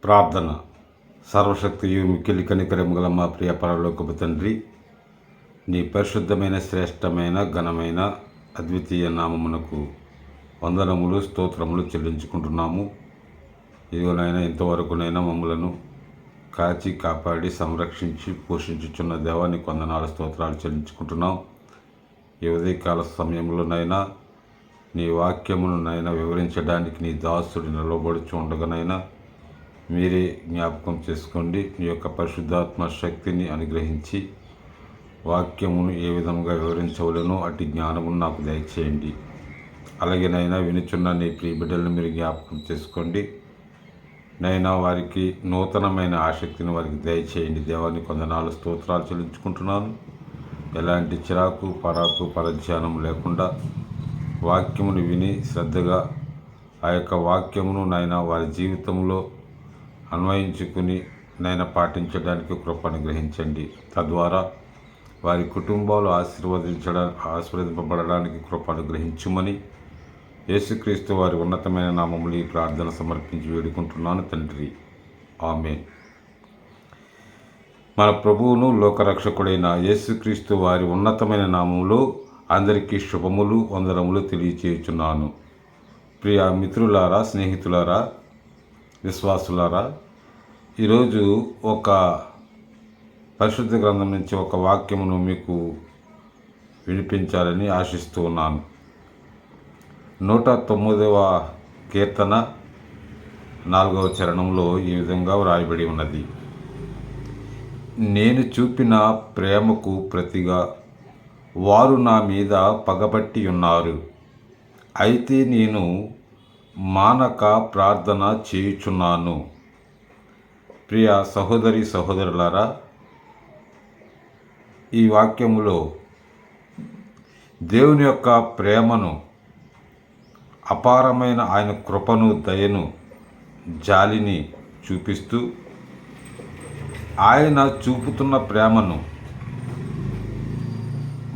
ప్రార్థన. సర్వశక్తియు మిక్కిలి కనికరము గల మా ప్రియ పరలోకపు తండ్రి, నీ పరిశుద్ధమైన శ్రేష్టమైన ఘనమైన అద్వితీయ నామమునకు వందనములు స్తోత్రములు చెల్లించుకుంటున్నాము. ఇదిగోనైనా ఇంతవరకునైనా మమ్మలను కాచి కాపాడి సంరక్షించి పోషించుచున్న దేవానికి వందనాలు స్తోత్రాలు చెల్లించుకుంటున్నాం. ఈ ఉదయకాల సమయంలోనైనా నీ వాక్యమునైనా వివరించడానికి నీ దాసుడు నిలబడుచు ఉండగానైనా మీరే జ్ఞాపకం చేసుకోండి. నీ యొక్క పరిశుద్ధాత్మ శక్తిని అనుగ్రహించి వాక్యమును ఏ విధంగా వివరించవలనో అటు జ్ఞానమును నాకు దయచేయండి. అలాగేనైనా వినుచున్న నీ ప్రియ బిడ్డలను మీరు జ్ఞాపకం చేసుకోండి. నైనా వారికి నూతనమైన ఆసక్తిని వారికి దయచేయండి. దేవానికి వందనాలు స్తోత్రాలు చెల్లించుకుంటున్నాను. ఎలాంటి చిరాకు పరాకు పరధ్యానం లేకుండా వాక్యమును విని శ్రద్ధగా ఆ యొక్క వాక్యమును నైనా వారి జీవితంలో అన్వయించుకుని నైనా పాటించడానికి కృప అనుగ్రహించండి. తద్వారా వారి కుటుంబాలు ఆశీర్వదింపబడడానికి కృప అనుగ్రహించుమని యేసుక్రీస్తు వారి ఉన్నతమైన నామములు ఈ ప్రార్థన సమర్పించి వేడుకుంటున్నాను తండ్రి. ఆమేన్. మన ప్రభువును లోకరక్షకుడైన యేసుక్రీస్తు వారి ఉన్నతమైన నామములో అందరికీ శుభములు వందనములు తెలియచేయుచున్నాను. ప్రియ మిత్రులారా, స్నేహితులారా, విశ్వాసులారా, ఈరోజు ఒక పరిశుద్ధ గ్రంథం నుంచి ఒక వాక్యమును మీకు వినిపించాలని ఆశిస్తూ ఉన్నాను. 109వ కీర్తన 4వ చరణంలో ఈ విధంగా వ్రాయబడి ఉన్నది. నేను చూపిన ప్రేమకు ప్రతిగా వారు నా మీద పగబట్టి ఉన్నారు. అయితే నేను మానక ప్రార్థన చేయుచున్నాను. ప్రియ సహోదరి సహోదరులారా, ఈ వాక్యములో దేవుని యొక్క ప్రేమను, అపారమైన ఆయన కృపను, దయను, జాలిని చూపిస్తూ ఆయన చూపుతున్న ప్రేమను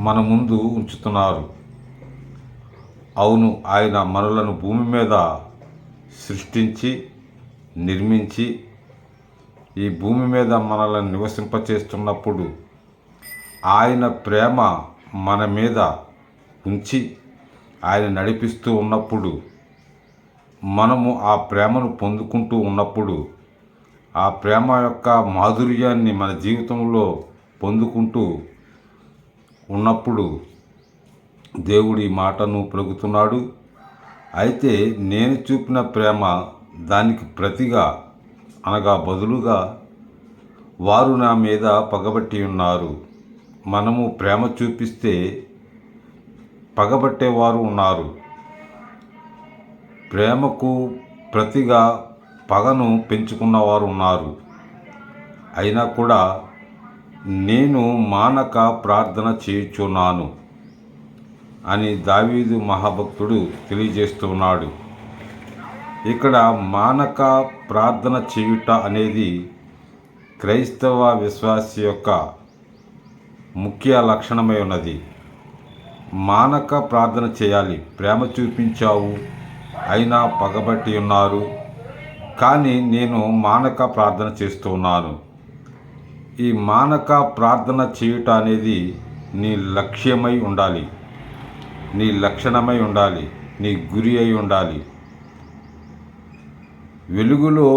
మన ముందు ఉంచుతున్నారు. అవును, ఆయన మనలను భూమి మీద సృష్టించి నిర్మించి ఈ భూమి మీద మనల్ని నివసింపచేస్తున్నప్పుడు ఆయన ప్రేమ మన మీద ఉంచి ఆయన నడిపిస్తూ ఉన్నప్పుడు, మనము ఆ ప్రేమను పొందుకుంటూ ఉన్నప్పుడు, ఆ ప్రేమ యొక్క మాధుర్యాన్ని మన జీవితంలో పొందుకుంటూ ఉన్నప్పుడు దేవుడి మాటను పలుకుతున్నాడు. అయితే నేను చూపిన ప్రేమ దానికి ప్రతిగా అనగా బదులుగా వారు నా మీద పగబట్టి ఉన్నారు. మనము ప్రేమ చూపిస్తే పగబట్టేవారు ఉన్నారు. ప్రేమకు ప్రతిగా పగను పెంచుకున్నవారు ఉన్నారు. అయినా కూడా నేను మానక ప్రార్థన చేయుచున్నాను అని దావీదు మహాభక్తుడు తెలియజేస్తున్నాడు. ఇక్కడ మానక ప్రార్థన చేయుట అనేది క్రైస్తవ విశ్వాసి యొక్క ముఖ్య లక్షణమై ఉన్నది. మానక ప్రార్థన చేయాలి. ప్రేమ చూపించావు, అయినా పగబట్టి ఉన్నారు, కానీ నేను మానక ప్రార్థన చేస్తున్నాను. ఈ మానక ప్రార్థన చేయుట అనేది నీ లక్ష్యమై ఉండాలి, నీ లక్షణమై ఉండాలి, నీ గురి అయి ఉండాలి. వెలుగులో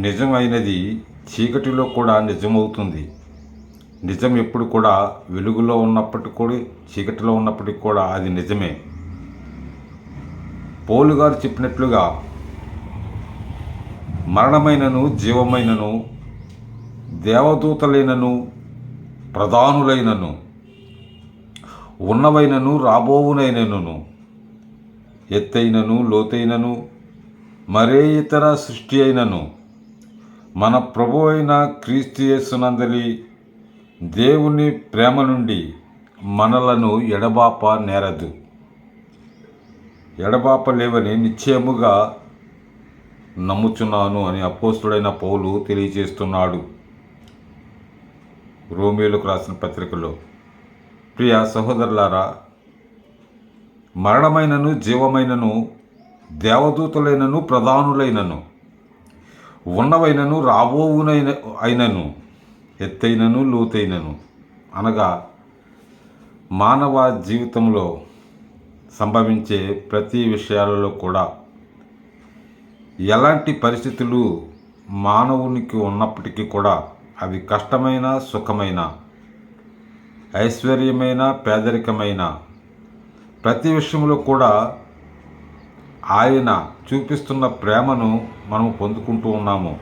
నిజమైనది చీకటిలో కూడా నిజమవుతుంది. నిజం ఎప్పుడు కూడా వెలుగులో ఉన్నప్పటికీ కూడా చీకటిలో ఉన్నప్పటికీ కూడా అది నిజమే. పౌలు గారు చెప్పినట్లుగా మరణమైనను జీవమైనను దేవదూతలైనను ప్రధానులైనను ఉన్నవైనను రాబోవునైనను ఎత్తైనను లోతైనను మరే ఇతర సృష్టి అయినను మన ప్రభువు అయిన క్రీస్తు యేసునందలి దేవుని ప్రేమ నుండి మనలను ఎడబాప నేరదు. ఎడబాపలేవని నిశ్చయముగా నమ్ముచున్నాను అని అపోస్తుడైన పౌలు తెలియజేస్తున్నాడు రోమీయులకు రాసిన పత్రికలో. ప్రియ సహోదరులారా, మరణమైనను జీవమైనను దేవదూతలైనను ప్రధానులైనను ఉన్నవైనను అయినను ఎత్తైనను లోతైనను అనగా మానవ జీవితంలో సంభవించే ప్రతి విషయాలలో కూడా ఎలాంటి పరిస్థితులు మానవునికి ఉన్నప్పటికీ కూడా అవి కష్టమైన సుఖమైన ఐశ్వర్యమైన పేదరికమైన ప్రతి విషయంలో కూడా ఆయన చూపిస్తున్న ప్రేమను మనం పొందుకుంటూ ఉన్నాము.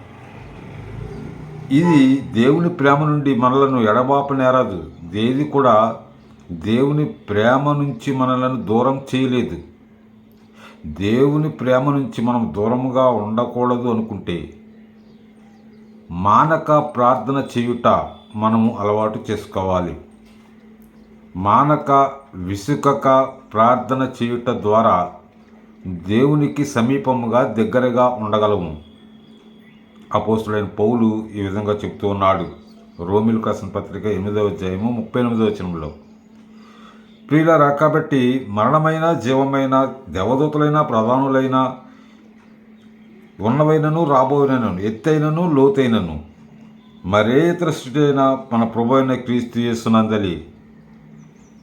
ఇది దేవుని ప్రేమ నుండి మనలను ఎడబాపనేరదు. ఏది కూడా దేవుని ప్రేమ నుంచి మనలను దూరం చేయలేదు. దేవుని ప్రేమ నుంచి మనం దూరముగా ఉండకూడదు అనుకుంటే మానక ప్రార్థన చేయుట మనము అలవాటు చేసుకోవాలి. మానక విసుకక ప్రార్థన చేయుట ద్వారా దేవునికి సమీపముగా దగ్గరగా ఉండగలము. అపోస్తులైన పౌలు ఈ విధంగా చెప్తూ ఉన్నాడు. రోమిలకు రాసిన పత్రిక 8వ అధ్యాయము 38వ వచనంలో, ప్రియులారా, కాబట్టి మరణమైన జీవమైన దేవదూతలైన ప్రధానులైన ఉన్నవైనను రాబోయినను ఎత్తైనను లోతైనను మరే ఇతర సృష్టి అయిన మన ప్రభు అయిన క్రీస్తు యేసునందలి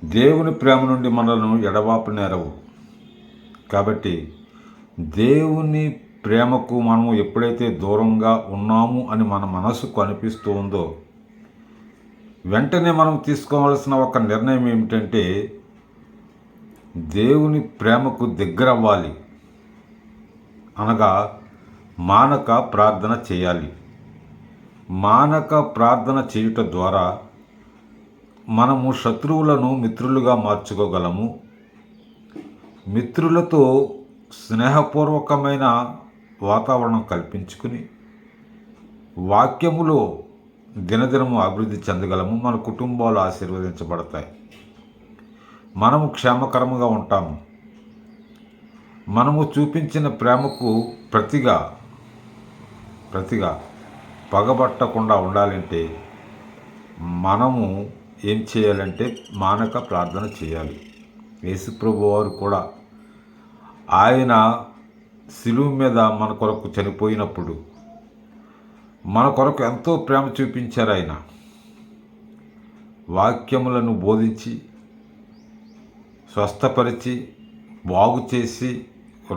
దేవుని ప్రేమ నుండి మనలను ఎడబాపనేరవు. కాబట్టి దేవుని ప్రేమకు మనము ఎప్పుడైతే దూరంగా ఉన్నాము అని మన మనసుకు అనిపిస్తూ ఉందో వెంటనే మనం తీసుకోవాల్సిన ఒక నిర్ణయం ఏమిటంటే దేవుని ప్రేమకు దగ్గర అవ్వాలి. అనగా మానక ప్రార్థన చేయాలి. మానక ప్రార్థన చేయుట ద్వారా మనము శత్రువులను మిత్రులుగా మార్చుకోగలము. మిత్రులతో స్నేహపూర్వకమైన వాతావరణం కల్పించుకుని వాక్యములో దినదినము అభివృద్ధి చెందగలము. మన కుటుంబాలు ఆశీర్వదించబడతాయి. మనము క్షేమకరముగా ఉంటాము. మనము చూపించిన ప్రేమకు ప్రతిగా పగబట్టకుండా ఉండాలంటే మనము ఏం చేయాలంటే మానక ప్రార్థన చేయాలి. యేసుప్రభు వారు కూడా ఆయన శిలువ మీద మన కొరకు చనిపోయినప్పుడు మన కొరకు ఎంతో ప్రేమ చూపించారు. ఆయన వాక్యములను బోధించి స్వస్థపరిచి బాగు చేసి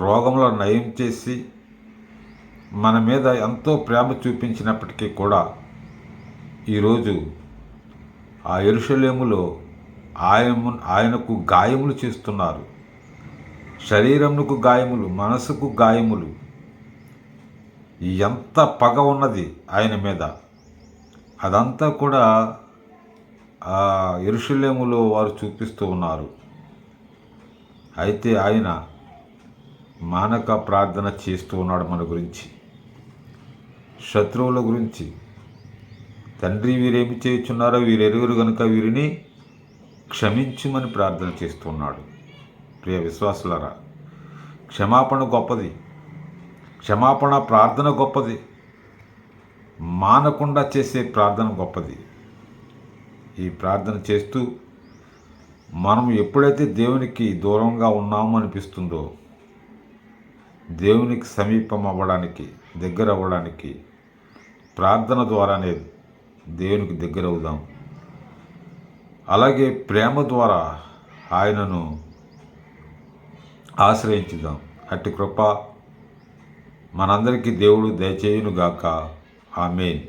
రోగములను నయం చేసి మన మీద ఎంతో ప్రేమ చూపించినప్పటికీ కూడా ఈరోజు ఆ యెరూషలేములో ఆయనకు గాయములు చేస్తున్నారు. శరీరమునకు గాయములు, మనసుకు గాయములు. ఎంత పగ ఉన్నది ఆయన మీద. అదంతా కూడా ఆ యెరూషలేములో వారు చూపిస్తూ ఉన్నారు. అయితే ఆయన మానక ప్రార్థన చేస్తూ ఉన్నాడు మన గురించి, శత్రువుల గురించి. తండ్రి, వీరేమి చేయుచున్నారో వీరెరుగురు గనుక వీరిని క్షమించుమని ప్రార్థన చేస్తున్నాడు. ప్రియ విశ్వాసులారా, క్షమాపణ గొప్పది. క్షమాపణ ప్రార్థన గొప్పది. మానకుండా చేసే ప్రార్థన గొప్పది. ఈ ప్రార్థన చేస్తూ మనం ఎప్పుడైతే దేవునికి దూరంగా ఉన్నాము అనిపిస్తుందో దేవునికి సమీపం అవ్వడానికి, దగ్గర అవ్వడానికి ప్రార్థన ద్వారానే దేవునికి దగ్గర అవుదాం. అలాగే ప్రేమ ద్వారా ఆయనను ఆశ్రయించుదాం. అట్టి కృప మనందరికీ దేవుడు దయచేయునుగాక. ఆమేన్.